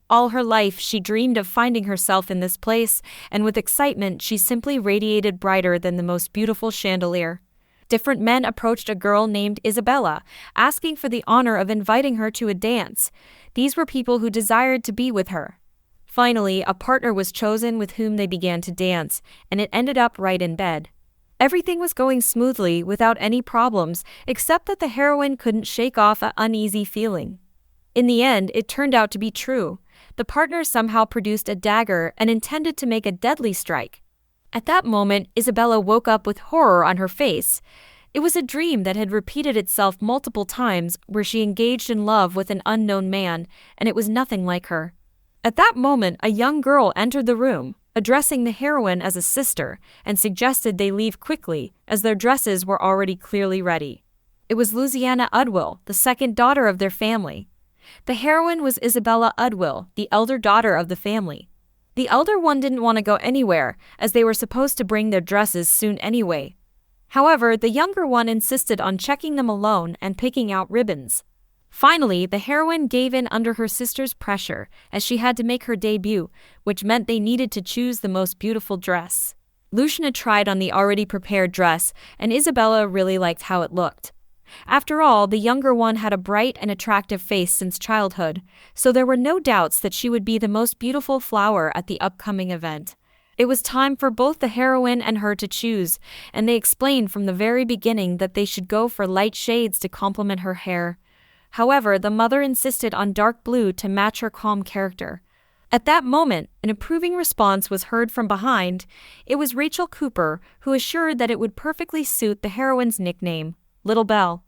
All her life, she dreamed of finding herself in this place, and with excitement, she simply radiated brighter than the most beautiful chandelier. Different men approached a girl named Isabella, asking for the honor of inviting her to a dance. These were people who desired to be with her. Finally, a partner was chosen with whom they began to dance, and it ended up right in bed. Everything was going smoothly without any problems, except that the heroine couldn't shake off an uneasy feeling. In the end, it turned out to be true. The partner somehow produced a dagger and intended to make a deadly strike. At that moment, Isabella woke up with horror on her face. It was a dream that had repeated itself multiple times, where she engaged in love with an unknown man, and it was nothing like her. At that moment, a young girl entered the room, addressing the heroine as a sister, and suggested they leave quickly, as their dresses were already clearly ready. It was Louisiana Udwill, the second daughter of their family. The heroine was Isabella Udwill, the elder daughter of the family. The elder one didn't want to go anywhere, as they were supposed to bring their dresses soon anyway. However, the younger one insisted on checking them alone and picking out ribbons. Finally, the heroine gave in under her sister's pressure, as she had to make her debut, which meant they needed to choose the most beautiful dress. Luciana tried on the already prepared dress, and Isabella really liked how it looked. After all, the younger one had a bright and attractive face since childhood, so there were no doubts that she would be the most beautiful flower at the upcoming event. It was time for both the heroine and her to choose, and they explained from the very beginning that they should go for light shades to complement her hair. However, the mother insisted on dark blue to match her calm character. At that moment, an approving response was heard from behind. It was Rachel Cooper, who assured that it would perfectly suit the heroine's nickname, Little Belle.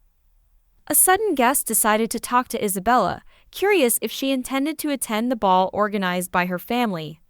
A sudden guest decided to talk to Isabella, curious if she intended to attend the ball organized by her family.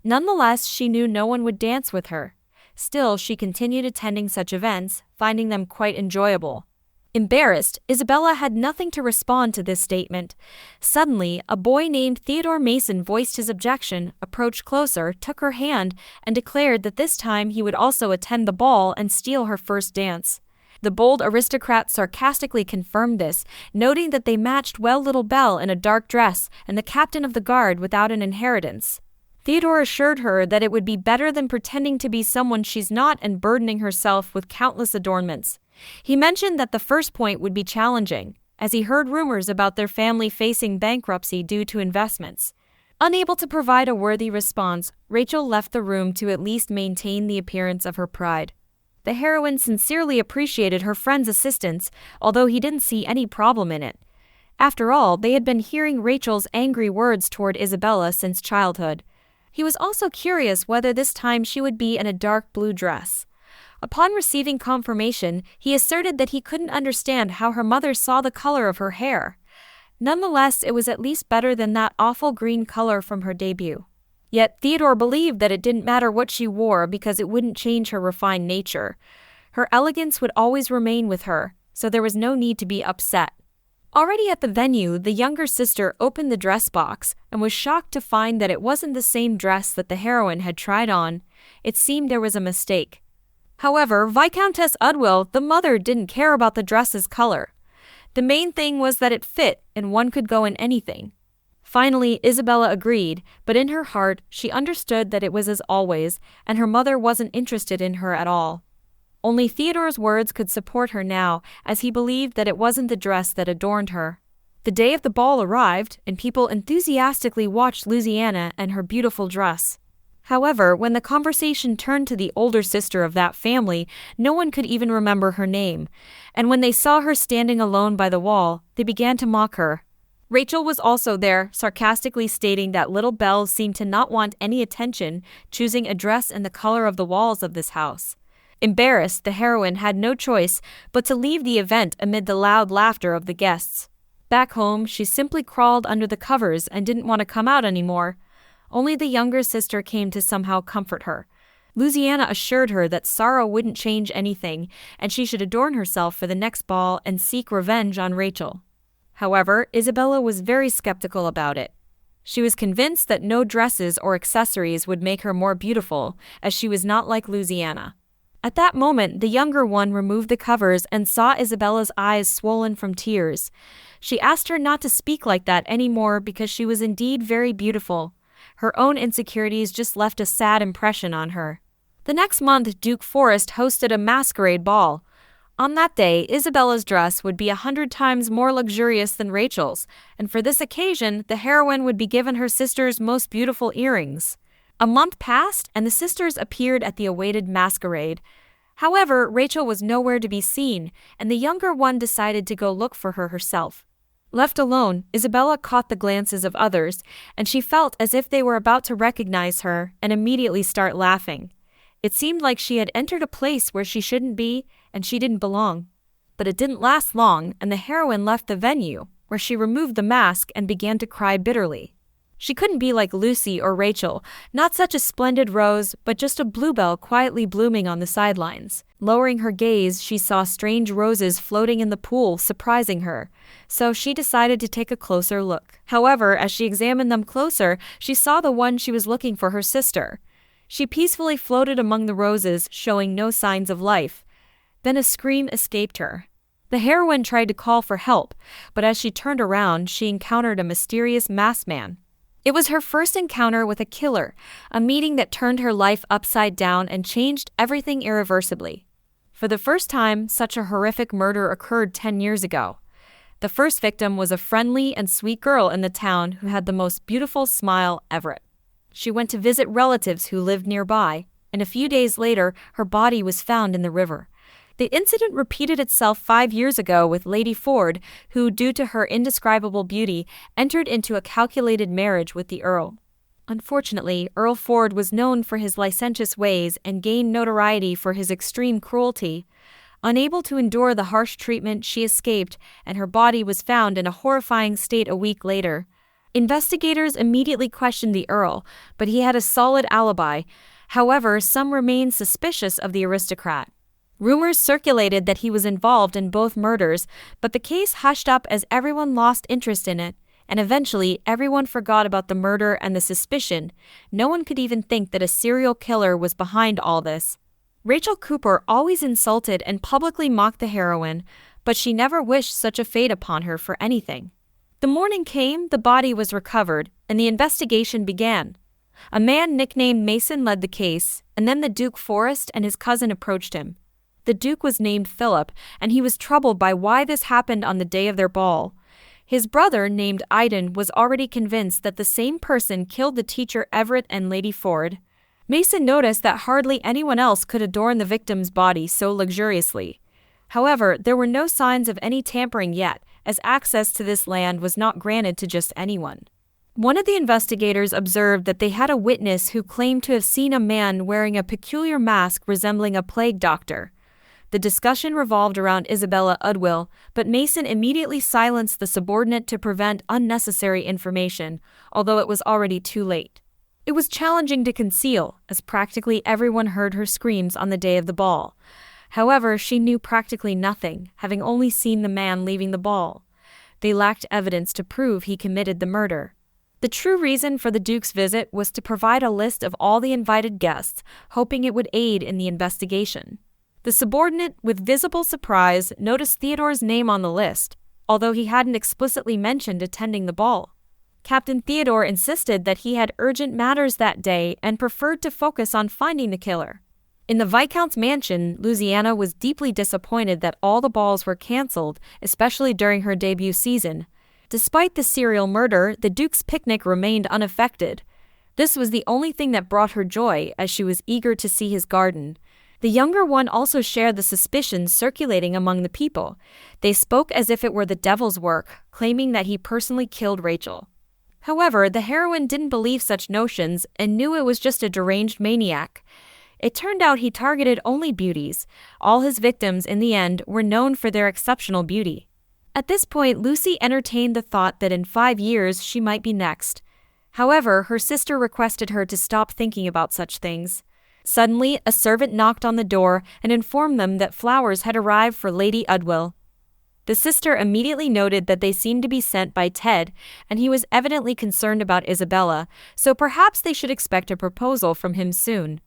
Nonetheless, she knew no one would dance with her. Still, she continued attending such events, finding them quite enjoyable. Embarrassed, Isabella had nothing to respond to this statement. Suddenly, a boy named Theodore Mason voiced his objection, approached closer, took her hand, and declared that this time he would also attend the ball and steal her first dance. The bold aristocrat sarcastically confirmed this, noting that they matched well Little Belle in a dark dress and the captain of the guard without an inheritance. Theodore assured her that it would be better than pretending to be someone she's not and burdening herself with countless adornments. He mentioned that the first point would be challenging, as he heard rumors about their family facing bankruptcy due to investments. Unable to provide a worthy response, Rachel left the room to at least maintain the appearance of her pride. The heroine sincerely appreciated her friend's assistance, although he didn't see any problem in it. After all, they had been hearing Rachel's angry words toward Isabella since childhood. He was also curious whether this time she would be in a dark blue dress. Upon receiving confirmation, he asserted that he couldn't understand how her mother saw the color of her hair. Nonetheless, it was at least better than that awful green color from her debut. Yet Theodore believed that it didn't matter what she wore because it wouldn't change her refined nature. Her elegance would always remain with her, so there was no need to be upset. Already at the venue, the younger sister opened the dress box and was shocked to find that it wasn't the same dress that the heroine had tried on. It seemed there was a mistake. However, Viscountess Udwill, the mother, didn't care about the dress's color. The main thing was that it fit and one could go in anything. Finally, Isabella agreed, but in her heart, she understood that it was as always, and her mother wasn't interested in her at all. Only Theodore's words could support her now, as he believed that it wasn't the dress that adorned her. The day of the ball arrived, and people enthusiastically watched Louisiana and her beautiful dress. However, when the conversation turned to the older sister of that family, no one could even remember her name, and when they saw her standing alone by the wall, they began to mock her. Rachel was also there, sarcastically stating that Little Belle seemed to not want any attention, choosing a dress in the color of the walls of this house. Embarrassed, the heroine had no choice but to leave the event amid the loud laughter of the guests. Back home, she simply crawled under the covers and didn't want to come out anymore. Only the younger sister came to somehow comfort her. Louisiana assured her that sorrow wouldn't change anything, and she should adorn herself for the next ball and seek revenge on Rachel. However, Isabella was very skeptical about it. She was convinced that no dresses or accessories would make her more beautiful, as she was not like Louisiana. At that moment, the younger one removed the covers and saw Isabella's eyes swollen from tears. She asked her not to speak like that anymore because she was indeed very beautiful. Her own insecurities just left a sad impression on her. The next month, Duke Forrest hosted a masquerade ball. On that day, Isabella's dress would be 100 times more luxurious than Rachel's, and for this occasion, the heroine would be given her sister's most beautiful earrings. A month passed, and the sisters appeared at the awaited masquerade. However, Rachel was nowhere to be seen, and the younger one decided to go look for her herself. Left alone, Isabella caught the glances of others, and she felt as if they were about to recognize her and immediately start laughing. It seemed like she had entered a place where she shouldn't be, and she didn't belong. But it didn't last long, and the heroine left the venue, where she removed the mask and began to cry bitterly. She couldn't be like Lucy or Rachel, not such a splendid rose, but just a bluebell quietly blooming on the sidelines. Lowering her gaze, she saw strange roses floating in the pool, surprising her. So she decided to take a closer look. However, as she examined them closer, she saw the one she was looking for, her sister. She peacefully floated among the roses, showing no signs of life. Then a scream escaped her. The heroine tried to call for help, but as she turned around, she encountered a mysterious masked man. It was her first encounter with a killer, a meeting that turned her life upside down and changed everything irreversibly. For the first time, such a horrific murder occurred 10 years ago. The first victim was a friendly and sweet girl in the town who had the most beautiful smile ever. She went to visit relatives who lived nearby, and a few days later, her body was found in the river. The incident repeated itself 5 years ago with Lady Ford, who, due to her indescribable beauty, entered into a calculated marriage with the Earl. Unfortunately, Earl Ford was known for his licentious ways and gained notoriety for his extreme cruelty. Unable to endure the harsh treatment, she escaped, and her body was found in a horrifying state a week later. Investigators immediately questioned the Earl, but he had a solid alibi. However, some remained suspicious of the aristocrat. Rumors circulated that he was involved in both murders, but the case hushed up as everyone lost interest in it, and eventually everyone forgot about the murder and the suspicion. No one could even think that a serial killer was behind all this. Rachel Cooper always insulted and publicly mocked the heroine, but she never wished such a fate upon her for anything. The morning came, the body was recovered, and the investigation began. A man nicknamed Mason led the case, and then the Duke Forrest and his cousin approached him. The Duke was named Philip, and he was troubled by why this happened on the day of their ball. His brother, named Iden, was already convinced that the same person killed the teacher Everett and Lady Ford. Mason noticed that hardly anyone else could adorn the victim's body so luxuriously. However, there were no signs of any tampering yet, as access to this land was not granted to just anyone. One of the investigators observed that they had a witness who claimed to have seen a man wearing a peculiar mask resembling a plague doctor. The discussion revolved around Isabella Udwill, but Mason immediately silenced the subordinate to prevent unnecessary information, although it was already too late. It was challenging to conceal, as practically everyone heard her screams on the day of the ball. However, she knew practically nothing, having only seen the man leaving the ball. They lacked evidence to prove he committed the murder. The true reason for the Duke's visit was to provide a list of all the invited guests, hoping it would aid in the investigation. The subordinate, with visible surprise, noticed Theodore's name on the list, although he hadn't explicitly mentioned attending the ball. Captain Theodore insisted that he had urgent matters that day and preferred to focus on finding the killer. In the Viscount's mansion, Louisiana was deeply disappointed that all the balls were cancelled, especially during her debut season. Despite the serial murder, the Duke's picnic remained unaffected. This was the only thing that brought her joy, as she was eager to see his garden. The younger one also shared the suspicions circulating among the people. They spoke as if it were the devil's work, claiming that he personally killed Rachel. However, the heroine didn't believe such notions and knew it was just a deranged maniac. It turned out he targeted only beauties. All his victims, in the end, were known for their exceptional beauty. At this point, Lucy entertained the thought that in 5 years she might be next. However, her sister requested her to stop thinking about such things. Suddenly, a servant knocked on the door and informed them that flowers had arrived for Lady Udwill. The sister immediately noted that they seemed to be sent by Ted, and he was evidently concerned about Isabella, so perhaps they should expect a proposal from him soon.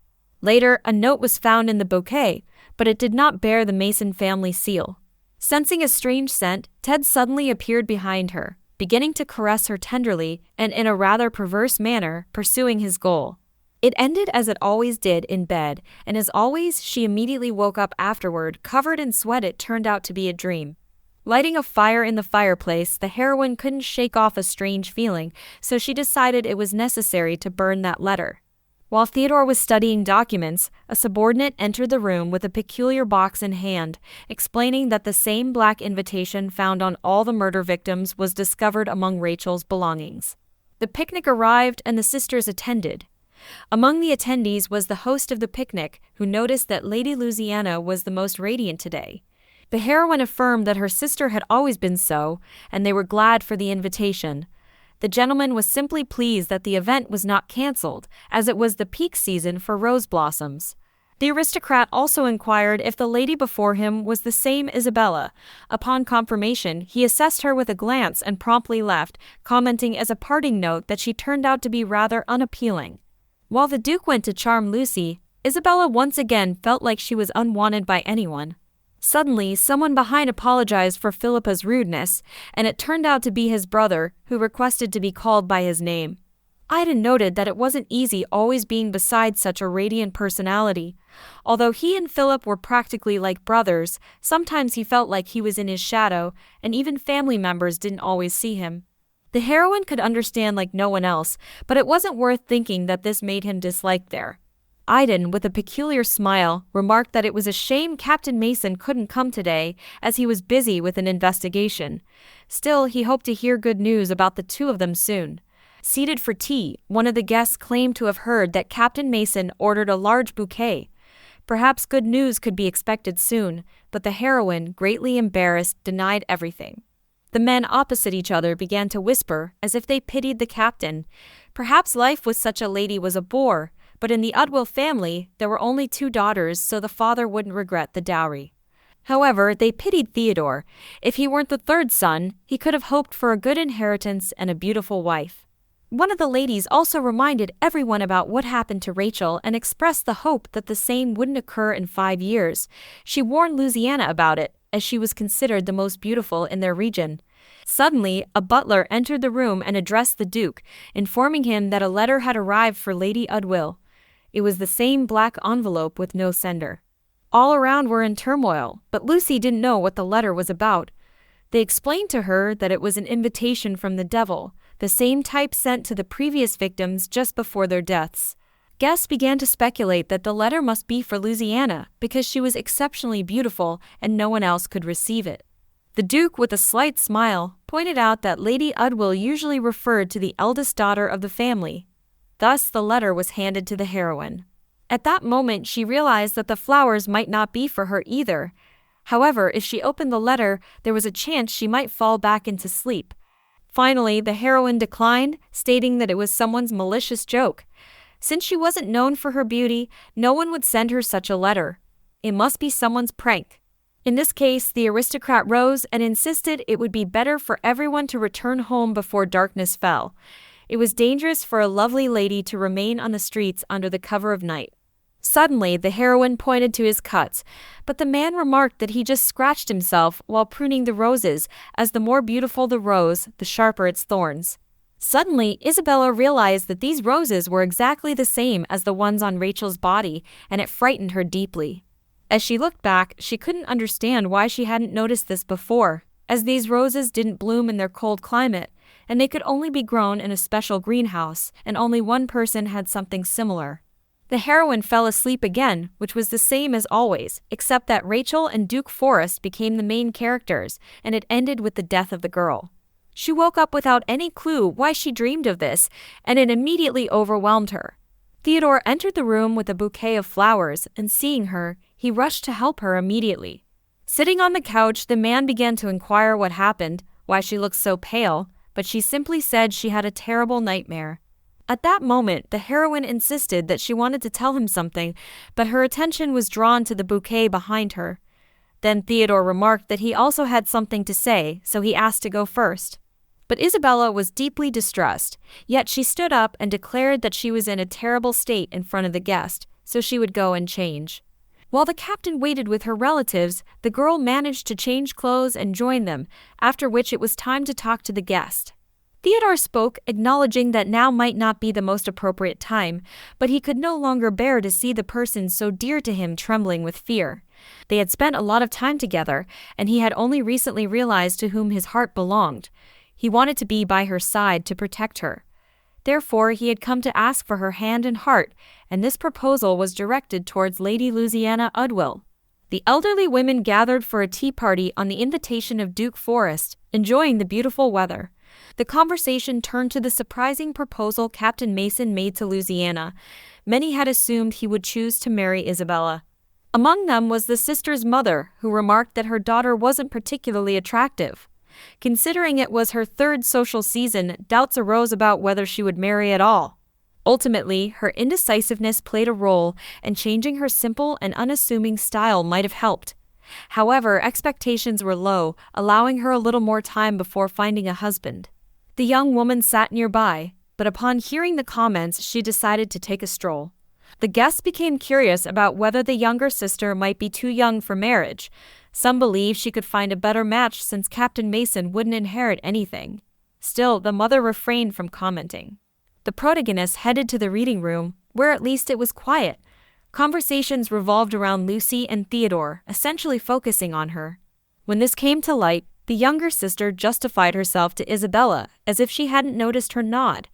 Later, a note was found in the bouquet, but it did not bear the Mason family seal. Sensing a strange scent, Ted suddenly appeared behind her, beginning to caress her tenderly and in a rather perverse manner, pursuing his goal. It ended as it always did, in bed, and as always, she immediately woke up afterward, covered in sweat. It turned out to be a dream. Lighting a fire in the fireplace, the heroine couldn't shake off a strange feeling, so she decided it was necessary to burn that letter. While Theodore was studying documents, a subordinate entered the room with a peculiar box in hand, explaining that the same black invitation found on all the murder victims was discovered among Rachel's belongings. The picnic arrived and the sisters attended. Among the attendees was the host of the picnic, who noticed that Lady Louisiana was the most radiant today. The heroine affirmed that her sister had always been so, and they were glad for the invitation. The gentleman was simply pleased that the event was not cancelled, as it was the peak season for rose blossoms. The aristocrat also inquired if the lady before him was the same Isabella. Upon confirmation, he assessed her with a glance and promptly left, commenting as a parting note that she turned out to be rather unappealing. While the Duke went to charm Lucy, Isabella once again felt like she was unwanted by anyone. Suddenly, someone behind apologized for Philippa's rudeness, and it turned out to be his brother, who requested to be called by his name. Ida noted that it wasn't easy always being beside such a radiant personality. Although he and Philip were practically like brothers, sometimes he felt like he was in his shadow, and even family members didn't always see him. The heroine could understand like no one else, but it wasn't worth thinking that this made him disliked there. Iden, with a peculiar smile, remarked that it was a shame Captain Mason couldn't come today, as he was busy with an investigation. Still, he hoped to hear good news about the two of them soon. Seated for tea, one of the guests claimed to have heard that Captain Mason ordered a large bouquet. Perhaps good news could be expected soon, but the heroine, greatly embarrassed, denied everything. The men opposite each other began to whisper, as if they pitied the captain. Perhaps life with such a lady was a bore, but in the Udwell family, there were only 2 daughters, so the father wouldn't regret the dowry. However, they pitied Theodore. If he weren't the 3rd son, he could have hoped for a good inheritance and a beautiful wife. One of the ladies also reminded everyone about what happened to Rachel and expressed the hope that the same wouldn't occur in 5 years. She warned Louisiana about it, as she was considered the most beautiful in their region. Suddenly, a butler entered the room and addressed the Duke, informing him that a letter had arrived for Lady Udwell. It was the same black envelope with no sender. All around were in turmoil, but Lucy didn't know what the letter was about. They explained to her that it was an invitation from the devil, the same type sent to the previous victims just before their deaths. Guests began to speculate that the letter must be for Louisiana because she was exceptionally beautiful and no one else could receive it. The Duke, with a slight smile, pointed out that Lady Udwell usually referred to the eldest daughter of the family. Thus, the letter was handed to the heroine. At that moment, she realized that the flowers might not be for her either. However, if she opened the letter, there was a chance she might fall back into sleep. Finally, the heroine declined, stating that it was someone's malicious joke. Since she wasn't known for her beauty, no one would send her such a letter. It must be someone's prank. In this case, the aristocrat rose and insisted it would be better for everyone to return home before darkness fell. It was dangerous for a lovely lady to remain on the streets under the cover of night. Suddenly, the heroine pointed to his cuts, but the man remarked that he just scratched himself while pruning the roses, as the more beautiful the rose, the sharper its thorns. Suddenly, Isabella realized that these roses were exactly the same as the ones on Rachel's body, and it frightened her deeply. As she looked back, she couldn't understand why she hadn't noticed this before, as these roses didn't bloom in their cold climate, and they could only be grown in a special greenhouse, and only one person had something similar. The heroine fell asleep again, which was the same as always, except that Rachel and Duke Forrest became the main characters, and it ended with the death of the girl. She woke up without any clue why she dreamed of this, and it immediately overwhelmed her. Theodore entered the room with a bouquet of flowers, and seeing her, he rushed to help her immediately. Sitting on the couch, the man began to inquire what happened, why she looked so pale, but she simply said she had a terrible nightmare. At that moment, the heroine insisted that she wanted to tell him something, but her attention was drawn to the bouquet behind her. Then Theodore remarked that he also had something to say, so he asked to go first. But Isabella was deeply distressed, yet she stood up and declared that she was in a terrible state in front of the guest. so she would go and change. While the captain waited with her relatives, the girl managed to change clothes and join them, after which it was time to talk to the guest. Theodore spoke, acknowledging that now might not be the most appropriate time, but he could no longer bear to see the person so dear to him trembling with fear. They had spent a lot of time together, and he had only recently realized to whom his heart belonged. He wanted to be by her side to protect her. Therefore, he had come to ask for her hand and heart, and this proposal was directed towards Lady Louisiana Udwell. The elderly women gathered for a tea party on the invitation of Duke Forrest, enjoying the beautiful weather. The conversation turned to the surprising proposal Captain Mason made to Louisiana. Many had assumed he would choose to marry Isabella. Among them was the sister's mother, who remarked that her daughter wasn't particularly attractive. Considering it was her third social season, doubts arose about whether she would marry at all. Ultimately, her indecisiveness played a role, and changing her simple and unassuming style might have helped. However, expectations were low, allowing her a little more time before finding a husband. The young woman sat nearby, but upon hearing the comments, she decided to take a stroll. The guests became curious about whether the younger sister might be too young for marriage. Some believed she could find a better match since Captain Mason wouldn't inherit anything. Still, the mother refrained from commenting. The protagonist headed to the reading room, where at least it was quiet. Conversations revolved around Lucy and Theodore, essentially focusing on her. When this came to light, the younger sister justified herself to Isabella as if she hadn't noticed her nod.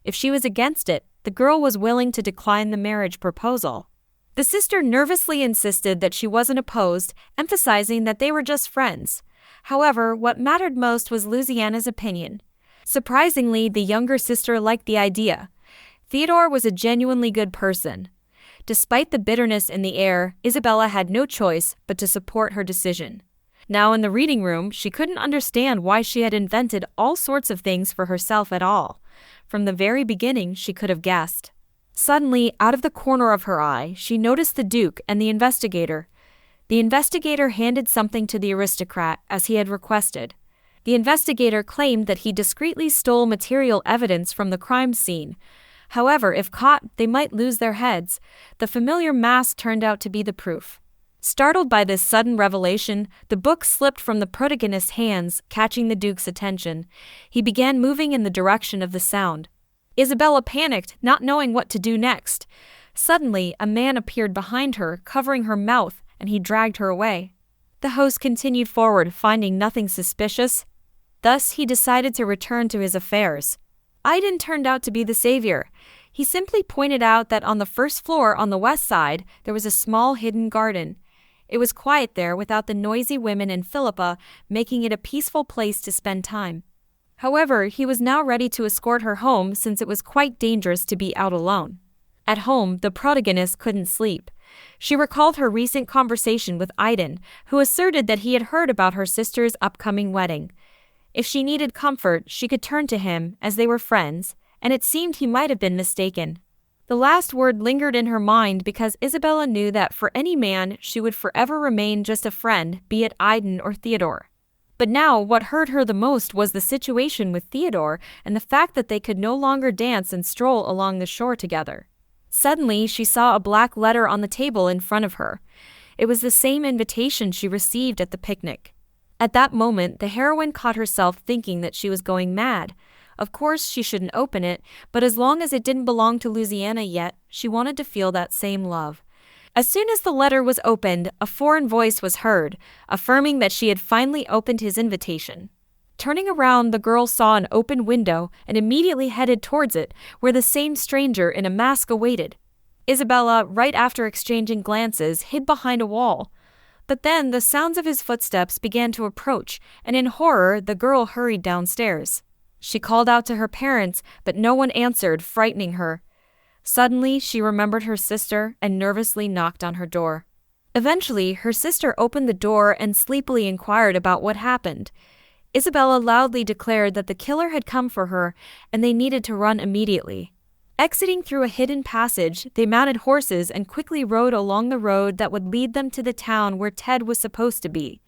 If she was against it, the girl was willing to decline the marriage proposal. The sister nervously insisted that she wasn't opposed, emphasizing that they were just friends. However, what mattered most was Louisiana's opinion. Surprisingly, the younger sister liked the idea. Theodore was a genuinely good person. Despite the bitterness in the air, Isabella had no choice but to support her decision. Now in the reading room, she couldn't understand why she had invented all sorts of things for herself at all. From the very beginning, she could have guessed. Suddenly, out of the corner of her eye, she noticed the Duke and the investigator. The investigator handed something to the aristocrat, as he had requested. The investigator claimed that he discreetly stole material evidence from the crime scene. However, if caught, they might lose their heads. The familiar mask turned out to be the proof. Startled by this sudden revelation, the book slipped from the protagonist's hands, catching the Duke's attention. He began moving in the direction of the sound. Isabella panicked, not knowing what to do next. Suddenly, a man appeared behind her, covering her mouth, and he dragged her away. The host continued forward, finding nothing suspicious. Thus, he decided to return to his affairs. Aiden turned out to be the savior. He simply pointed out that on the first floor on the west side, there was a small hidden garden. It was quiet there without the noisy women and Philippa, making it a peaceful place to spend time. However, he was now ready to escort her home since it was quite dangerous to be out alone. At home, the protagonist couldn't sleep. She recalled her recent conversation with Aiden, who asserted that he had heard about her sister's upcoming wedding. If she needed comfort, she could turn to him, as they were friends, and it seemed he might have been mistaken. The last word lingered in her mind because Isabella knew that for any man, she would forever remain just a friend, be it Aiden or Theodore. But now, what hurt her the most was the situation with Theodore and the fact that they could no longer dance and stroll along the shore together. Suddenly, she saw a black letter on the table in front of her. It was the same invitation she received at the picnic. At that moment, the heroine caught herself thinking that she was going mad. Of course, she shouldn't open it, but as long as it didn't belong to Louisiana yet, she wanted to feel that same love. As soon as the letter was opened, a foreign voice was heard, affirming that she had finally opened his invitation. Turning around, the girl saw an open window and immediately headed towards it, where the same stranger in a mask awaited. Isabella, right after exchanging glances, hid behind a wall. But then the sounds of his footsteps began to approach, and in horror, the girl hurried downstairs. She called out to her parents, but no one answered, frightening her. Suddenly, she remembered her sister and nervously knocked on her door. Eventually, her sister opened the door and sleepily inquired about what happened. Isabella loudly declared that the killer had come for her, and they needed to run immediately. Exiting through a hidden passage, they mounted horses and quickly rode along the road that would lead them to the town where Ted was supposed to be.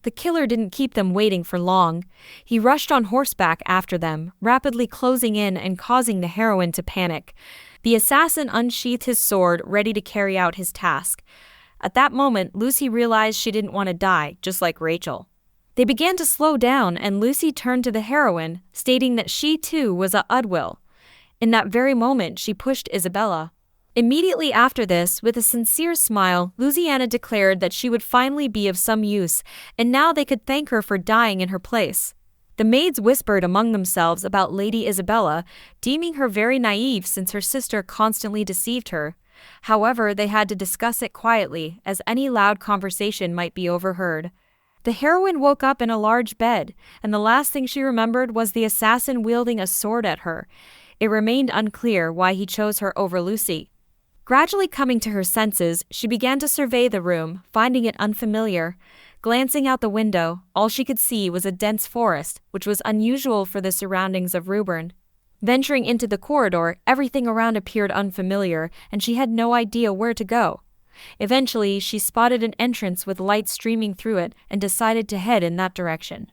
The killer didn't keep them waiting for long. He rushed on horseback after them, rapidly closing in and causing the heroine to panic. The assassin unsheathed his sword, ready to carry out his task. At that moment, Lucy realized she didn't want to die, just like Rachel. They began to slow down, and Lucy turned to the heroine, stating that she too was a Udwell. In that very moment, she pushed Isabella. Immediately after this, with a sincere smile, Louisiana declared that she would finally be of some use, and now they could thank her for dying in her place. The maids whispered among themselves about Lady Isabella, deeming her very naive since her sister constantly deceived her. However, they had to discuss it quietly, as any loud conversation might be overheard. The heroine woke up in a large bed, and the last thing she remembered was the assassin wielding a sword at her. It remained unclear why he chose her over Lucy. Gradually coming to her senses, she began to survey the room, finding it unfamiliar. Glancing out the window, all she could see was a dense forest, which was unusual for the surroundings of Ruburn. Venturing into the corridor, everything around appeared unfamiliar, and she had no idea where to go. Eventually, she spotted an entrance with light streaming through it and decided to head in that direction.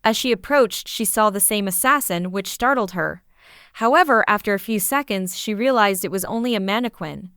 As she approached, she saw the same assassin, which startled her. However, after a few seconds, she realized it was only a mannequin.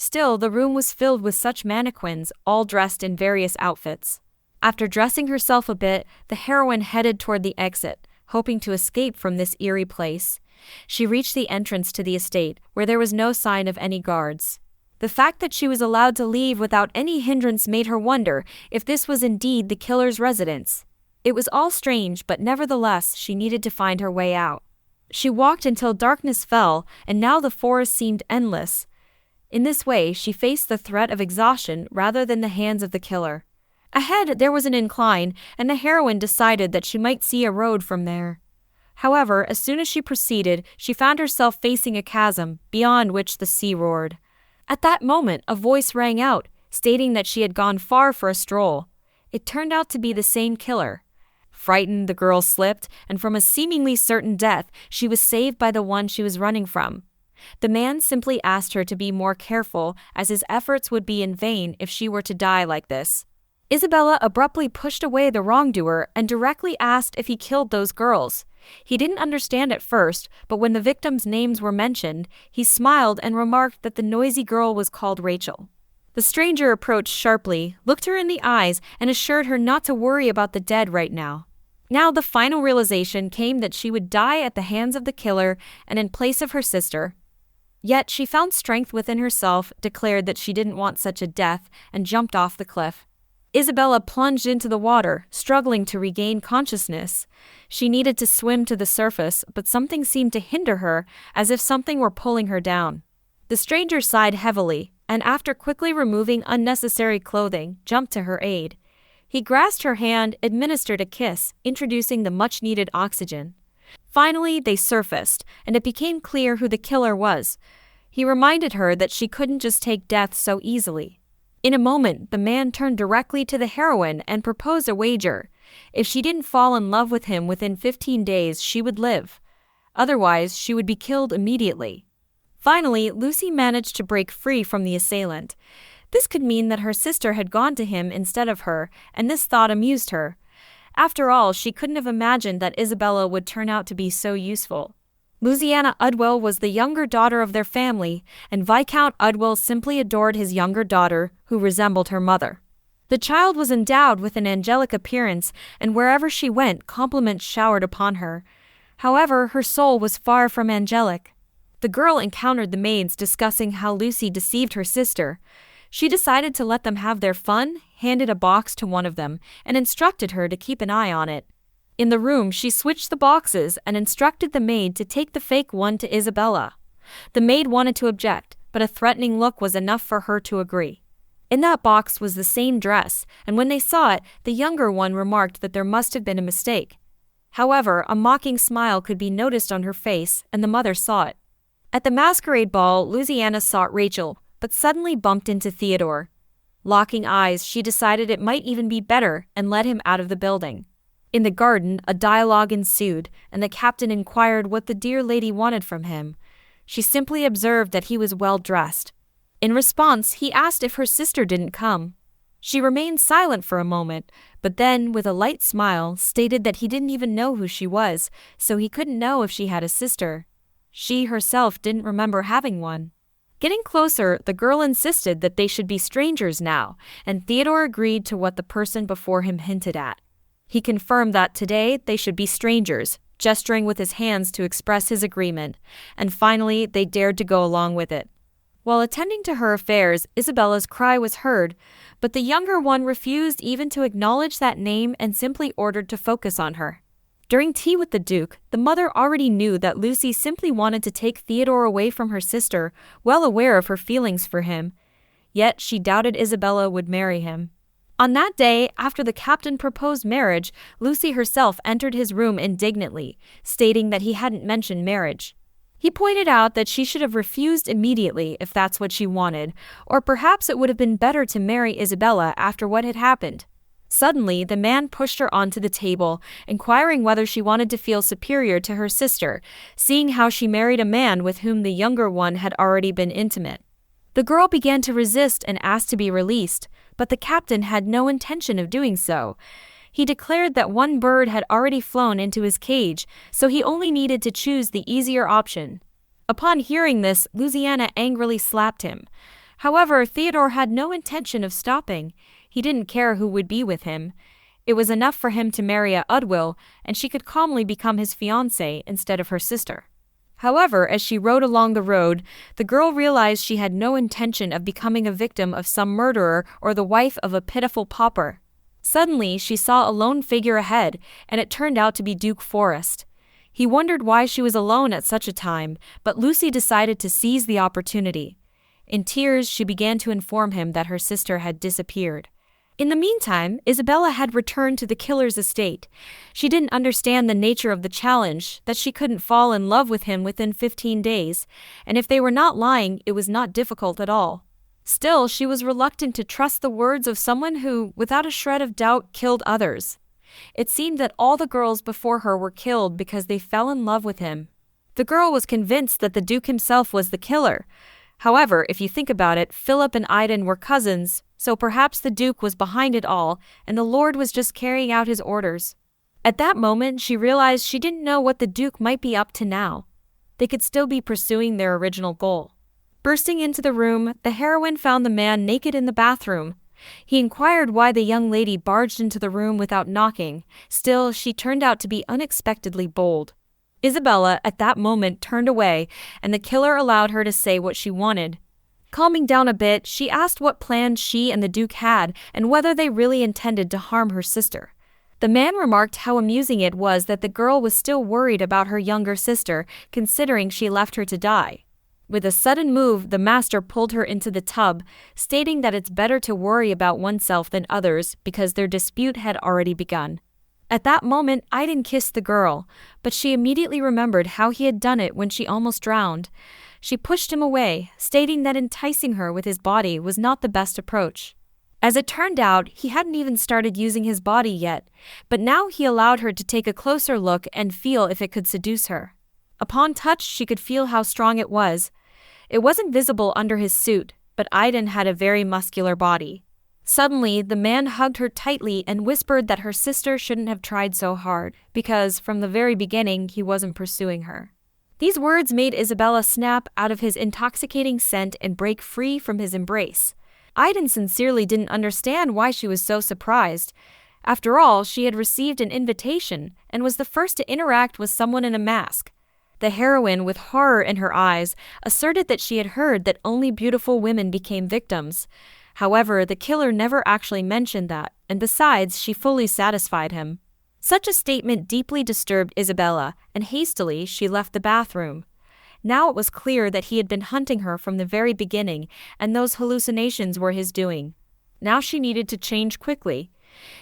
Still, the room was filled with such mannequins, all dressed in various outfits. After dressing herself a bit, the heroine headed toward the exit, hoping to escape from this eerie place. She reached the entrance to the estate, where there was no sign of any guards. The fact that she was allowed to leave without any hindrance made her wonder if this was indeed the killer's residence. It was all strange, but nevertheless, she needed to find her way out. She walked until darkness fell, and now the forest seemed endless. In this way, she faced the threat of exhaustion rather than the hands of the killer. Ahead, there was an incline, and the heroine decided that she might see a road from there. However, as soon as she proceeded, she found herself facing a chasm, beyond which the sea roared. At that moment, a voice rang out, stating that she had gone far for a stroll. It turned out to be the same killer. Frightened, the girl slipped, and from a seemingly certain death, she was saved by the one she was running from. The man simply asked her to be more careful, as his efforts would be in vain if she were to die like this. Isabella abruptly pushed away the wrongdoer and directly asked if he killed those girls. He didn't understand at first, but when the victims' names were mentioned, he smiled and remarked that the noisy girl was called Rachel. The stranger approached sharply, looked her in the eyes, and assured her not to worry about the dead right now. Now the final realization came that she would die at the hands of the killer and in place of her sister. Yet she found strength within herself, declared that she didn't want such a death, and jumped off the cliff. Isabella plunged into the water, struggling to regain consciousness. She needed to swim to the surface, but something seemed to hinder her, as if something were pulling her down. The stranger sighed heavily, and after quickly removing unnecessary clothing, jumped to her aid. He grasped her hand, administered a kiss, introducing the much-needed oxygen. Finally, they surfaced, and it became clear who the killer was. He reminded her that she couldn't just take death so easily. In a moment, the man turned directly to the heroine and proposed a wager. If she didn't fall in love with him within 15 days, she would live. Otherwise, she would be killed immediately. Finally, Lucy managed to break free from the assailant. This could mean that her sister had gone to him instead of her, and this thought amused her. After all, she couldn't have imagined that Isabella would turn out to be so useful. Louisiana Udwell was the younger daughter of their family, and Viscount Udwell simply adored his younger daughter, who resembled her mother. The child was endowed with an angelic appearance, and wherever she went, compliments showered upon her. However, her soul was far from angelic. The girl encountered the maids discussing how Lucy deceived her sister. She decided to let them have their fun, handed a box to one of them, and instructed her to keep an eye on it. In the room, she switched the boxes and instructed the maid to take the fake one to Isabella. The maid wanted to object, but a threatening look was enough for her to agree. In that box was the same dress, and when they saw it, the younger one remarked that there must have been a mistake. However, a mocking smile could be noticed on her face, and the mother saw it. At the masquerade ball, Louisiana sought Rachel, but suddenly bumped into Theodore. Locking eyes, she decided it might even be better and led him out of the building. In the garden, a dialogue ensued, and the captain inquired what the dear lady wanted from him. She simply observed that he was well dressed. In response, he asked if her sister didn't come. She remained silent for a moment, but then, with a light smile, stated that he didn't even know who she was, so he couldn't know if she had a sister. She herself didn't remember having one. Getting closer, the girl insisted that they should be strangers now, and Theodore agreed to what the person before him hinted at. He confirmed that today they should be strangers, gesturing with his hands to express his agreement, and finally they dared to go along with it. While attending to her affairs, Isabella's cry was heard, but the younger one refused even to acknowledge that name and simply ordered to focus on her. During tea with the Duke, the mother already knew that Lucy simply wanted to take Theodore away from her sister, well aware of her feelings for him. Yet she doubted Isabella would marry him. On that day, after the captain proposed marriage, Lucy herself entered his room indignantly, stating that he hadn't mentioned marriage. He pointed out that she should have refused immediately if that's what she wanted, or perhaps it would have been better to marry Isabella after what had happened. Suddenly, the man pushed her onto the table, inquiring whether she wanted to feel superior to her sister, seeing how she married a man with whom the younger one had already been intimate. The girl began to resist and asked to be released, but the captain had no intention of doing so. He declared that one bird had already flown into his cage, so he only needed to choose the easier option. Upon hearing this, Louisiana angrily slapped him. However, Theodore had no intention of stopping. He didn't care who would be with him. It was enough for him to marry Udwil, and she could calmly become his fiancée instead of her sister. However, as she rode along the road, the girl realized she had no intention of becoming a victim of some murderer or the wife of a pitiful pauper. Suddenly, she saw a lone figure ahead, and it turned out to be Duke Forrest. He wondered why she was alone at such a time, but Lucy decided to seize the opportunity. In tears, she began to inform him that her sister had disappeared. In the meantime, Isabella had returned to the killer's estate. She didn't understand the nature of the challenge, that she couldn't fall in love with him within 15 days, and if they were not lying, it was not difficult at all. Still, she was reluctant to trust the words of someone who, without a shred of doubt, killed others. It seemed that all the girls before her were killed because they fell in love with him. The girl was convinced that the Duke himself was the killer. However, if you think about it, Philip and Iden were cousins, so perhaps the Duke was behind it all, and the Lord was just carrying out his orders. At that moment, she realized she didn't know what the Duke might be up to now. They could still be pursuing their original goal. Bursting into the room, the heroine found the man naked in the bathroom. He inquired why the young lady barged into the room without knocking. Still, she turned out to be unexpectedly bold. Isabella, at that moment, turned away, and the killer allowed her to say what she wanted. Calming down a bit, she asked what plans she and the Duke had and whether they really intended to harm her sister. The man remarked how amusing it was that the girl was still worried about her younger sister, considering she left her to die. With a sudden move, the master pulled her into the tub, stating that it's better to worry about oneself than others because their dispute had already begun. At that moment, Iden kissed the girl, but she immediately remembered how he had done it when she almost drowned. She pushed him away, stating that enticing her with his body was not the best approach. As it turned out, he hadn't even started using his body yet, but now he allowed her to take a closer look and feel if it could seduce her. Upon touch, she could feel how strong it was. It wasn't visible under his suit, but Iden had a very muscular body. Suddenly, the man hugged her tightly and whispered that her sister shouldn't have tried so hard, because from the very beginning he wasn't pursuing her. These words made Isabella snap out of his intoxicating scent and break free from his embrace. Iden sincerely didn't understand why she was so surprised. After all, she had received an invitation and was the first to interact with someone in a mask. The heroine, with horror in her eyes, asserted that she had heard that only beautiful women became victims. However, the killer never actually mentioned that, and besides, she fully satisfied him. Such a statement deeply disturbed Isabella, and hastily she left the bathroom. Now it was clear that he had been hunting her from the very beginning, and those hallucinations were his doing. Now she needed to change quickly.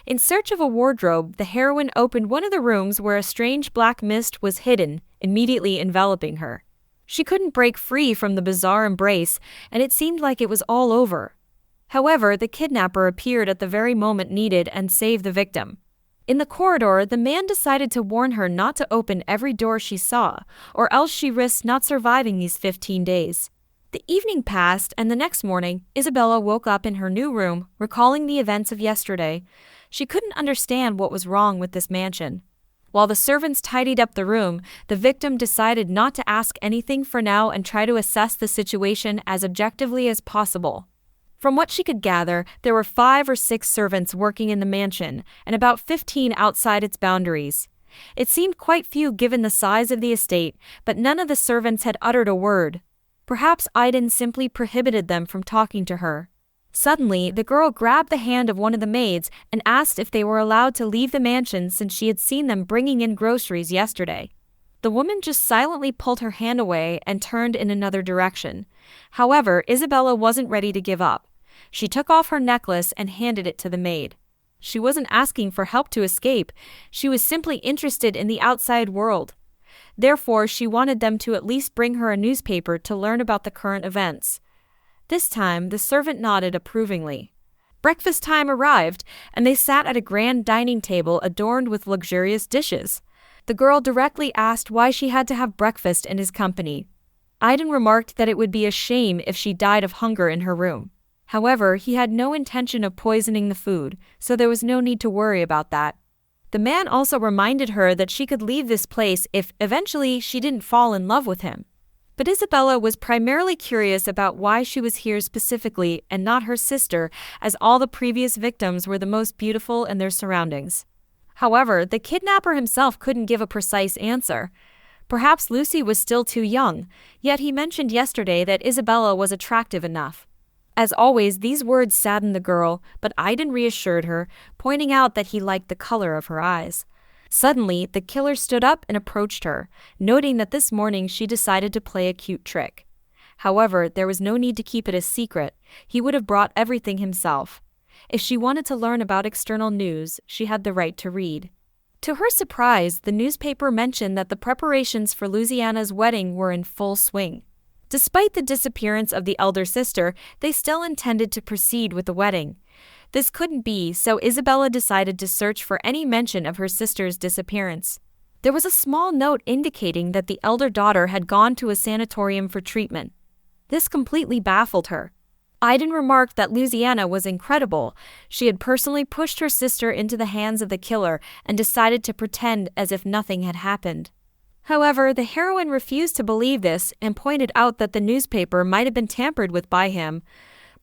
In search of a wardrobe, the heroine opened one of the rooms where a strange black mist was hidden, immediately enveloping her. She couldn't break free from the bizarre embrace, and it seemed like it was all over. However, the kidnapper appeared at the very moment needed and saved the victim. In the corridor, the man decided to warn her not to open every door she saw, or else she risked not surviving these 15 days. The evening passed, and the next morning, Isabella woke up in her new room, recalling the events of yesterday. She couldn't understand what was wrong with this mansion. While the servants tidied up the room, the victim decided not to ask anything for now and try to assess the situation as objectively as possible. From what she could gather, there were 5 or 6 servants working in the mansion, and about 15 outside its boundaries. It seemed quite few given the size of the estate, but none of the servants had uttered a word. Perhaps Aiden simply prohibited them from talking to her. Suddenly, the girl grabbed the hand of one of the maids and asked if they were allowed to leave the mansion since she had seen them bringing in groceries yesterday. The woman just silently pulled her hand away and turned in another direction. However, Isabella wasn't ready to give up. She took off her necklace and handed it to the maid. She wasn't asking for help to escape, she was simply interested in the outside world. Therefore, she wanted them to at least bring her a newspaper to learn about the current events. This time, the servant nodded approvingly. Breakfast time arrived, and they sat at a grand dining table adorned with luxurious dishes. The girl directly asked why she had to have breakfast in his company. Aiden remarked that it would be a shame if she died of hunger in her room. However, he had no intention of poisoning the food, so there was no need to worry about that. The man also reminded her that she could leave this place if, eventually, she didn't fall in love with him. But Isabella was primarily curious about why she was here specifically and not her sister, as all the previous victims were the most beautiful in their surroundings. However, the kidnapper himself couldn't give a precise answer. Perhaps Lucy was still too young, yet he mentioned yesterday that Isabella was attractive enough. As always, these words saddened the girl, but Aiden reassured her, pointing out that he liked the color of her eyes. Suddenly, the killer stood up and approached her, noting that this morning she decided to play a cute trick. However, there was no need to keep it a secret. He would have brought everything himself. If she wanted to learn about external news, she had the right to read. To her surprise, the newspaper mentioned that the preparations for Louisiana's wedding were in full swing. Despite the disappearance of the elder sister, they still intended to proceed with the wedding. This couldn't be, so Isabella decided to search for any mention of her sister's disappearance. There was a small note indicating that the elder daughter had gone to a sanatorium for treatment. This completely baffled her. Aiden remarked that Louisiana was incredible. She had personally pushed her sister into the hands of the killer and decided to pretend as if nothing had happened. However, the heroine refused to believe this and pointed out that the newspaper might have been tampered with by him,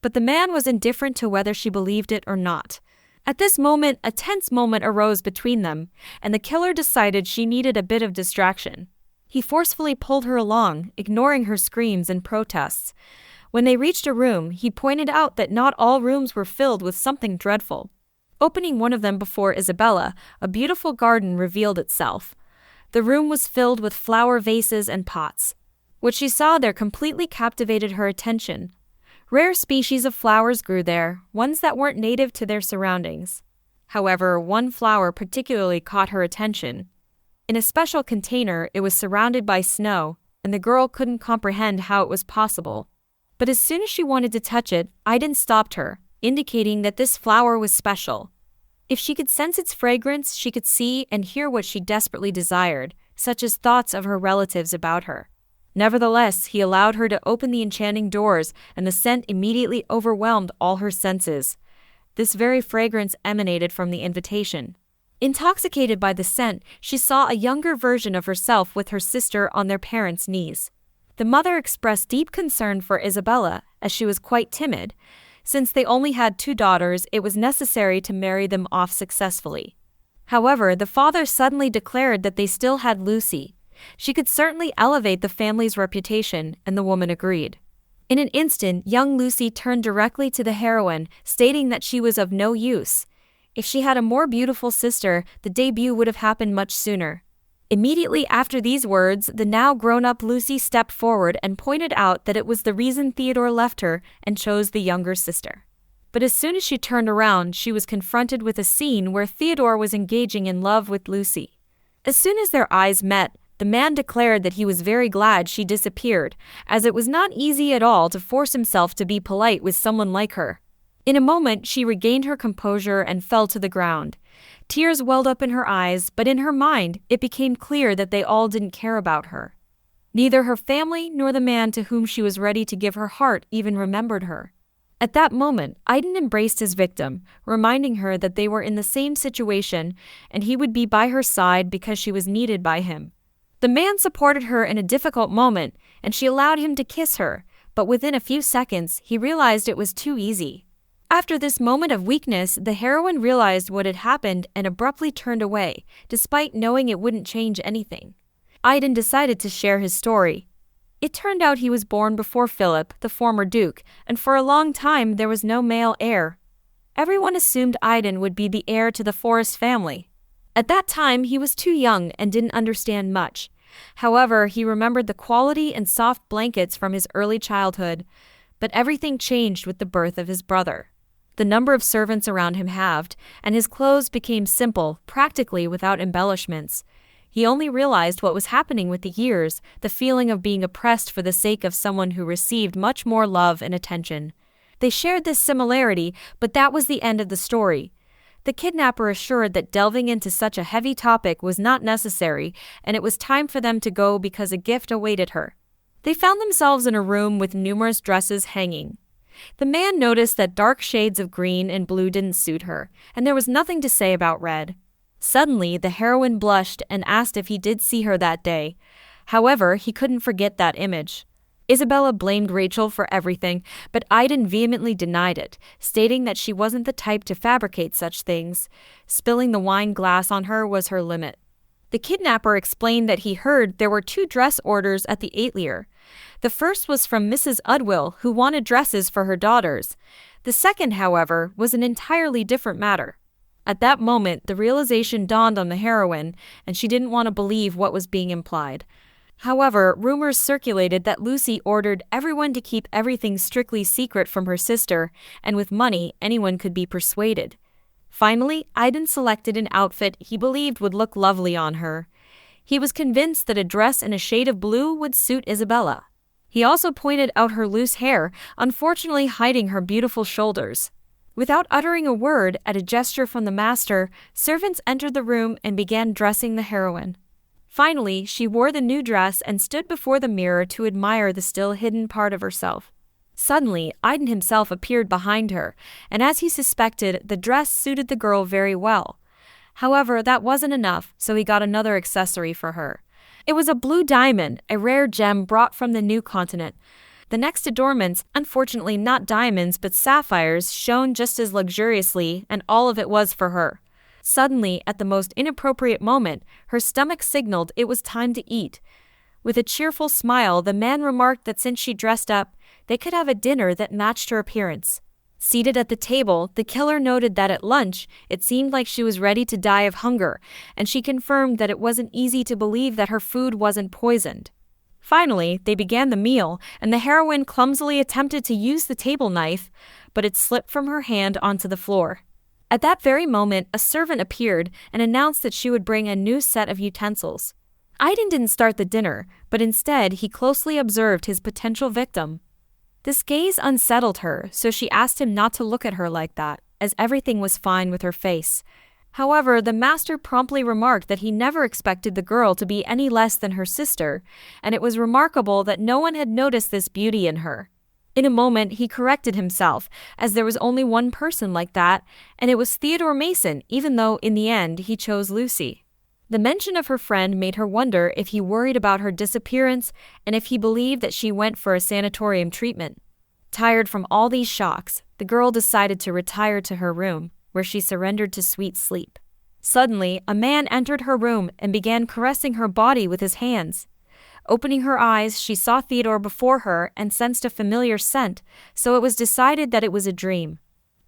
but the man was indifferent to whether she believed it or not. At this moment, a tense moment arose between them, and the killer decided she needed a bit of distraction. He forcefully pulled her along, ignoring her screams and protests. When they reached a room, he pointed out that not all rooms were filled with something dreadful. Opening one of them before Isabella, a beautiful garden revealed itself. The room was filled with flower vases and pots. What she saw there completely captivated her attention. Rare species of flowers grew there, ones that weren't native to their surroundings. However, one flower particularly caught her attention. In a special container, it was surrounded by snow, and the girl couldn't comprehend how it was possible. But as soon as she wanted to touch it, Aiden stopped her, indicating that this flower was special. If she could sense its fragrance, she could see and hear what she desperately desired, such as thoughts of her relatives about her. Nevertheless, he allowed her to open the enchanting doors, and the scent immediately overwhelmed all her senses. This very fragrance emanated from the invitation. Intoxicated by the scent, she saw a younger version of herself with her sister on their parents' knees. The mother expressed deep concern for Isabella, as she was quite timid. Since they only had 2 daughters, it was necessary to marry them off successfully. However, the father suddenly declared that they still had Lucy. She could certainly elevate the family's reputation, and the woman agreed. In an instant, young Lucy turned directly to the heroine, stating that she was of no use. If she had a more beautiful sister, the debut would have happened much sooner. Immediately after these words, the now grown-up Lucy stepped forward and pointed out that it was the reason Theodore left her and chose the younger sister. But as soon as she turned around, she was confronted with a scene where Theodore was engaging in love with Lucy. As soon as their eyes met, the man declared that he was very glad she disappeared, as it was not easy at all to force himself to be polite with someone like her. In a moment, she regained her composure and fell to the ground. Tears welled up in her eyes, but in her mind, it became clear that they all didn't care about her. Neither her family nor the man to whom she was ready to give her heart even remembered her. At that moment, Aiden embraced his victim, reminding her that they were in the same situation and he would be by her side because she was needed by him. The man supported her in a difficult moment, and she allowed him to kiss her, but within a few seconds, he realized it was too easy. After this moment of weakness, the heroine realized what had happened and abruptly turned away, despite knowing it wouldn't change anything. Aiden decided to share his story. It turned out he was born before Philip, the former duke, and for a long time there was no male heir. Everyone assumed Aiden would be the heir to the Forrest family. At that time, he was too young and didn't understand much. However, he remembered the quality and soft blankets from his early childhood. But everything changed with the birth of his brother. The number of servants around him halved, and his clothes became simple, practically without embellishments. He only realized what was happening with the years, the feeling of being oppressed for the sake of someone who received much more love and attention. They shared this similarity, but that was the end of the story. The kidnapper assured that delving into such a heavy topic was not necessary, and it was time for them to go because a gift awaited her. They found themselves in a room with numerous dresses hanging. The man noticed that dark shades of green and blue didn't suit her, and there was nothing to say about red. Suddenly, the heroine blushed and asked if he did see her that day. However, he couldn't forget that image. Isabella blamed Rachel for everything, but Aiden vehemently denied it, stating that she wasn't the type to fabricate such things. Spilling the wine glass on her was her limit. The kidnapper explained that he heard there were 2 dress orders at the atelier. The first was from Mrs. Udwill, who wanted dresses for her daughters. The second, however, was an entirely different matter. At that moment, the realization dawned on the heroine, and she didn't want to believe what was being implied. However, rumors circulated that Lucy ordered everyone to keep everything strictly secret from her sister, and with money, anyone could be persuaded. Finally, Aiden selected an outfit he believed would look lovely on her. He was convinced that a dress in a shade of blue would suit Isabella. He also pointed out her loose hair, unfortunately hiding her beautiful shoulders. Without uttering a word, at a gesture from the master, servants entered the room and began dressing the heroine. Finally, she wore the new dress and stood before the mirror to admire the still hidden part of herself. Suddenly, Aiden himself appeared behind her, and as he suspected, the dress suited the girl very well. However, that wasn't enough, so he got another accessory for her. It was a blue diamond, a rare gem brought from the new continent. The next adornments, unfortunately not diamonds but sapphires, shone just as luxuriously, and all of it was for her. Suddenly, at the most inappropriate moment, her stomach signaled it was time to eat. With a cheerful smile, the man remarked that since she dressed up, they could have a dinner that matched her appearance. Seated at the table, the killer noted that at lunch, it seemed like she was ready to die of hunger, and she confirmed that it wasn't easy to believe that her food wasn't poisoned. Finally, they began the meal, and the heroine clumsily attempted to use the table knife, but it slipped from her hand onto the floor. At that very moment, a servant appeared and announced that she would bring a new set of utensils. Aiden didn't start the dinner, but instead he closely observed his potential victim. This gaze unsettled her, so she asked him not to look at her like that, as everything was fine with her face. However, the master promptly remarked that he never expected the girl to be any less than her sister, and it was remarkable that no one had noticed this beauty in her. In a moment, he corrected himself, as there was only one person like that, and it was Theodore Mason, even though, in the end, he chose Lucy. The mention of her friend made her wonder if he worried about her disappearance and if he believed that she went for a sanatorium treatment. Tired from all these shocks, the girl decided to retire to her room, where she surrendered to sweet sleep. Suddenly, a man entered her room and began caressing her body with his hands. Opening her eyes, she saw Theodore before her and sensed a familiar scent, so it was decided that it was a dream.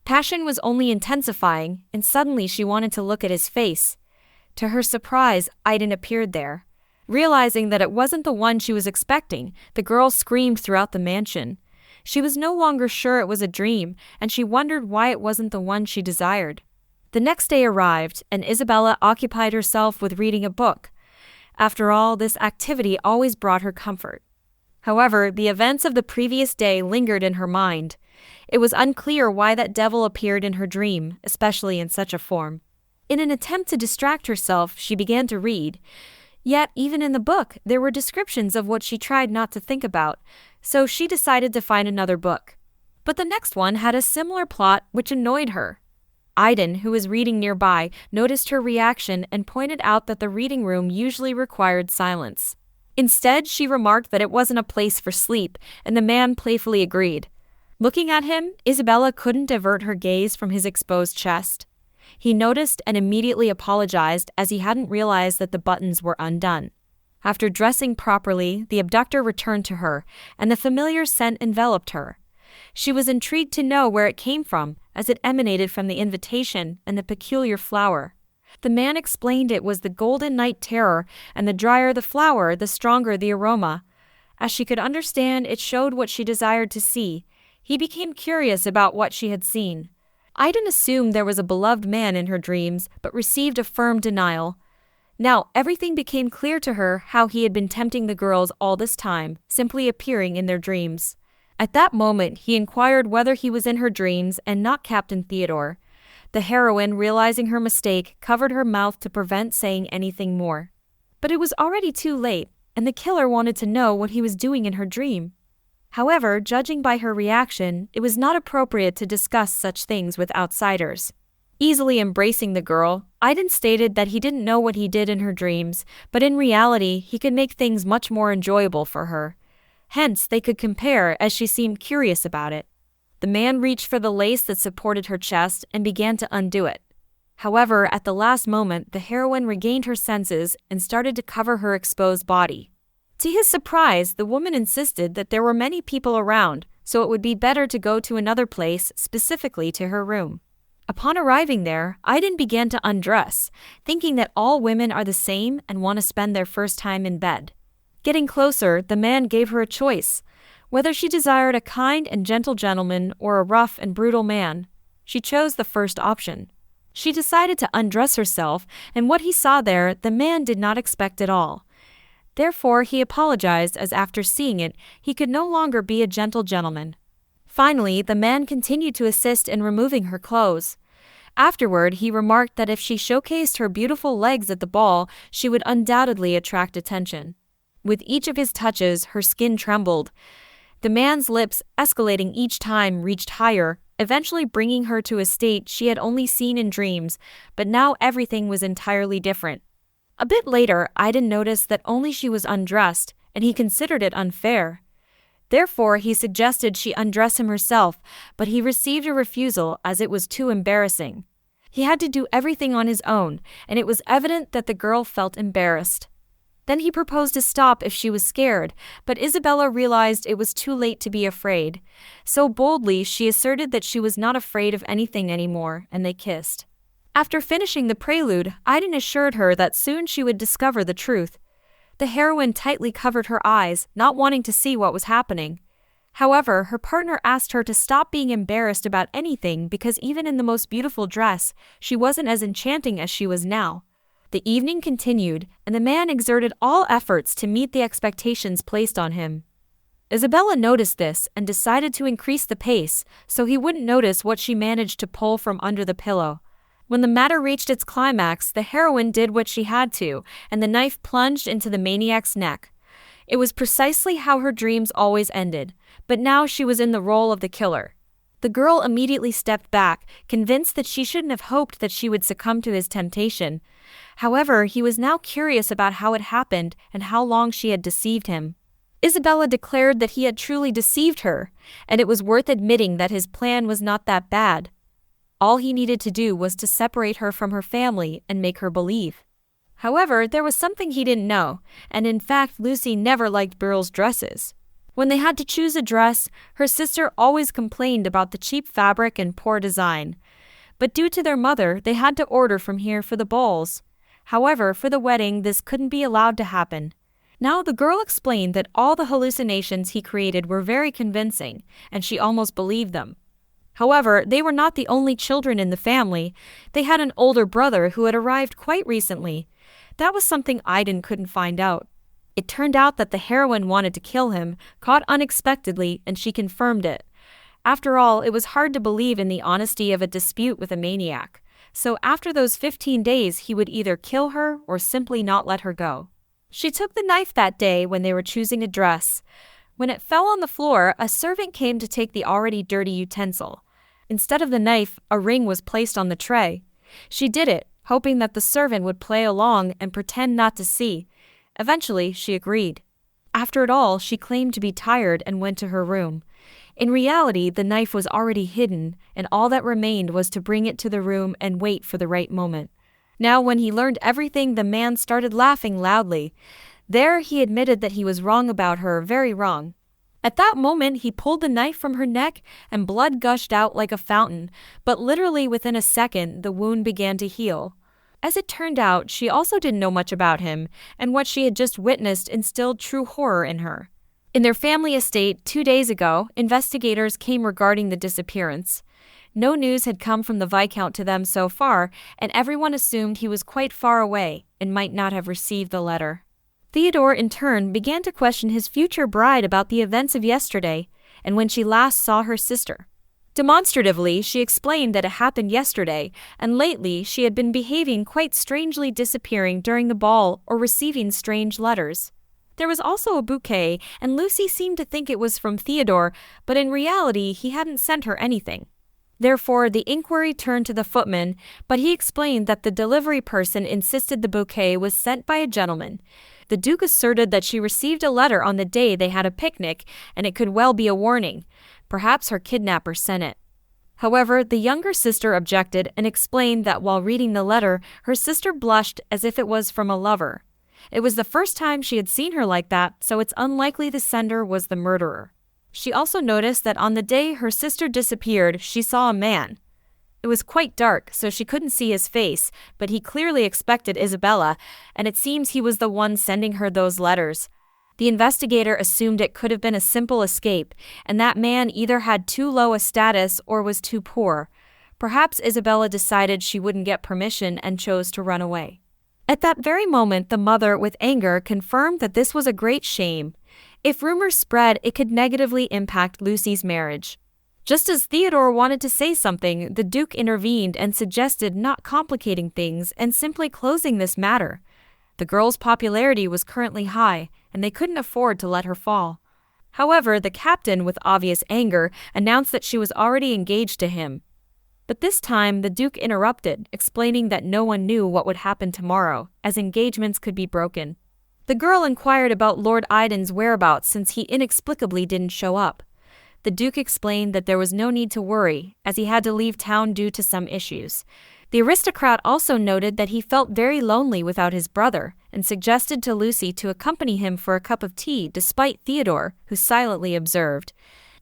Passion was only intensifying, and suddenly she wanted to look at his face. To her surprise, Aiden appeared there. Realizing that it wasn't the one she was expecting, the girl screamed throughout the mansion. She was no longer sure it was a dream, and she wondered why it wasn't the one she desired. The next day arrived, and Isabella occupied herself with reading a book. After all, this activity always brought her comfort. However, the events of the previous day lingered in her mind. It was unclear why that devil appeared in her dream, especially in such a form. In an attempt to distract herself, she began to read. Yet, even in the book, there were descriptions of what she tried not to think about, so she decided to find another book. But the next one had a similar plot, which annoyed her. Aiden, who was reading nearby, noticed her reaction and pointed out that the reading room usually required silence. Instead, she remarked that it wasn't a place for sleep, and the man playfully agreed. Looking at him, Isabella couldn't divert her gaze from his exposed chest. He noticed and immediately apologized as he hadn't realized that the buttons were undone. After dressing properly, the abductor returned to her, and the familiar scent enveloped her. She was intrigued to know where it came from, as it emanated from the invitation and the peculiar flower. The man explained it was the golden night terror, and the drier the flower, the stronger the aroma. As she could understand, it showed what she desired to see. He became curious about what she had seen. Aiden assumed there was a beloved man in her dreams, but received a firm denial. Now, everything became clear to her how he had been tempting the girls all this time, simply appearing in their dreams. At that moment, he inquired whether he was in her dreams and not Captain Theodore. The heroine, realizing her mistake, covered her mouth to prevent saying anything more. But it was already too late, and the killer wanted to know what he was doing in her dream. However, judging by her reaction, it was not appropriate to discuss such things with outsiders. Easily embracing the girl, Aiden stated that he didn't know what he did in her dreams, but in reality, he could make things much more enjoyable for her. Hence, they could compare as she seemed curious about it. The man reached for the lace that supported her chest and began to undo it. However, at the last moment, the heroine regained her senses and started to cover her exposed body. To his surprise, the woman insisted that there were many people around, so it would be better to go to another place, specifically to her room. Upon arriving there, Aiden began to undress, thinking that all women are the same and want to spend their first time in bed. Getting closer, the man gave her a choice, whether she desired a kind and gentle gentleman or a rough and brutal man. She chose the first option. She decided to undress herself, and what he saw there, the man did not expect at all. Therefore, he apologized as after seeing it, he could no longer be a gentle gentleman. Finally, the man continued to assist in removing her clothes. Afterward, he remarked that if she showcased her beautiful legs at the ball, she would undoubtedly attract attention. With each of his touches, her skin trembled. The man's lips, escalating each time, reached higher, eventually bringing her to a state she had only seen in dreams, but now everything was entirely different. A bit later, Aiden noticed that only she was undressed, and he considered it unfair. Therefore, he suggested she undress him herself, but he received a refusal as it was too embarrassing. He had to do everything on his own, and it was evident that the girl felt embarrassed. Then he proposed to stop if she was scared, but Isabella realized it was too late to be afraid. So boldly, she asserted that she was not afraid of anything anymore, and they kissed. After finishing the prelude, Aiden assured her that soon she would discover the truth. The heroine tightly covered her eyes, not wanting to see what was happening. However, her partner asked her to stop being embarrassed about anything because even in the most beautiful dress, she wasn't as enchanting as she was now. The evening continued, and the man exerted all efforts to meet the expectations placed on him. Isabella noticed this and decided to increase the pace so he wouldn't notice what she managed to pull from under the pillow. When the matter reached its climax, the heroine did what she had to, and the knife plunged into the maniac's neck. It was precisely how her dreams always ended, but now she was in the role of the killer. The girl immediately stepped back, convinced that she shouldn't have hoped that she would succumb to his temptation. However, he was now curious about how it happened and how long she had deceived him. Isabella declared that he had truly deceived her, and it was worth admitting that his plan was not that bad. All he needed to do was to separate her from her family and make her believe. However, there was something he didn't know, and in fact Lucy never liked Beryl's dresses. When they had to choose a dress, her sister always complained about the cheap fabric and poor design. But due to their mother, they had to order from here for the balls. However, for the wedding, this couldn't be allowed to happen. Now the girl explained that all the hallucinations he created were very convincing, and she almost believed them. However, they were not the only children in the family. They had an older brother who had arrived quite recently. That was something Aiden couldn't find out. It turned out that the heroine wanted to kill him, caught unexpectedly, and she confirmed it. After all, it was hard to believe in the honesty of a dispute with a maniac. So after those 15 days, he would either kill her or simply not let her go. She took the knife that day when they were choosing a dress. When it fell on the floor, a servant came to take the already dirty utensil. Instead of the knife, a ring was placed on the tray. She did it, hoping that the servant would play along and pretend not to see. Eventually, she agreed. After it all, she claimed to be tired and went to her room. In reality, the knife was already hidden, and all that remained was to bring it to the room and wait for the right moment. Now, when he learned everything, the man started laughing loudly. There, he admitted that he was wrong about her, very wrong. At that moment, he pulled the knife from her neck, and blood gushed out like a fountain, but literally within a second, the wound began to heal. As it turned out, she also didn't know much about him, and what she had just witnessed instilled true horror in her. In their family estate 2 days ago, investigators came regarding the disappearance. No news had come from the Viscount to them so far, and everyone assumed he was quite far away and might not have received the letter. Theodore, in turn, began to question his future bride about the events of yesterday and when she last saw her sister. Demonstratively, she explained that it happened yesterday, and lately she had been behaving quite strangely, disappearing during the ball or receiving strange letters. There was also a bouquet, and Lucy seemed to think it was from Theodore, but in reality he hadn't sent her anything. Therefore, the inquiry turned to the footman, but he explained that the delivery person insisted the bouquet was sent by a gentleman. The Duke asserted that she received a letter on the day they had a picnic, and it could well be a warning. Perhaps her kidnapper sent it. However, the younger sister objected and explained that while reading the letter, her sister blushed as if it was from a lover. It was the first time she had seen her like that, so it's unlikely the sender was the murderer. She also noticed that on the day her sister disappeared, she saw a man. It was quite dark, so she couldn't see his face, but he clearly expected Isabella, and it seems he was the one sending her those letters. The investigator assumed it could have been a simple escape, and that man either had too low a status or was too poor. Perhaps Isabella decided she wouldn't get permission and chose to run away. At that very moment, the mother, with anger, confirmed that this was a great shame. If rumors spread, it could negatively impact Lucy's marriage. Just as Theodore wanted to say something, the Duke intervened and suggested not complicating things and simply closing this matter. The girl's popularity was currently high, and they couldn't afford to let her fall. However, the captain, with obvious anger, announced that she was already engaged to him. But this time, the Duke interrupted, explaining that no one knew what would happen tomorrow, as engagements could be broken. The girl inquired about Lord Iden's whereabouts since he inexplicably didn't show up. The Duke explained that there was no need to worry, as he had to leave town due to some issues. The aristocrat also noted that he felt very lonely without his brother, and suggested to Lucy to accompany him for a cup of tea despite Theodore, who silently observed.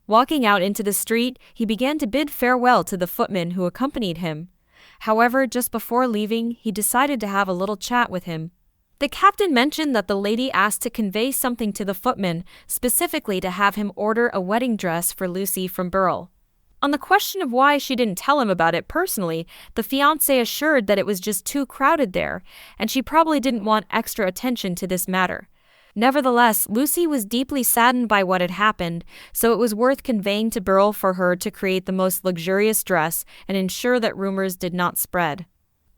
Walking out into the street, he began to bid farewell to the footman who accompanied him. However, just before leaving, he decided to have a little chat with him. The captain mentioned that the lady asked to convey something to the footman, specifically to have him order a wedding dress for Lucy from Burrell. On the question of why she didn't tell him about it personally, the fiancé assured that it was just too crowded there, and she probably didn't want extra attention to this matter. Nevertheless, Lucy was deeply saddened by what had happened, so it was worth conveying to Burrell for her to create the most luxurious dress and ensure that rumors did not spread.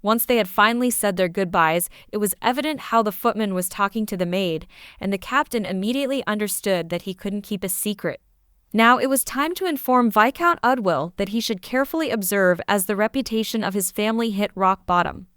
Once they had finally said their goodbyes, it was evident how the footman was talking to the maid, and the captain immediately understood that he couldn't keep a secret. Now it was time to inform Viscount Udwell that he should carefully observe as the reputation of his family hit rock bottom.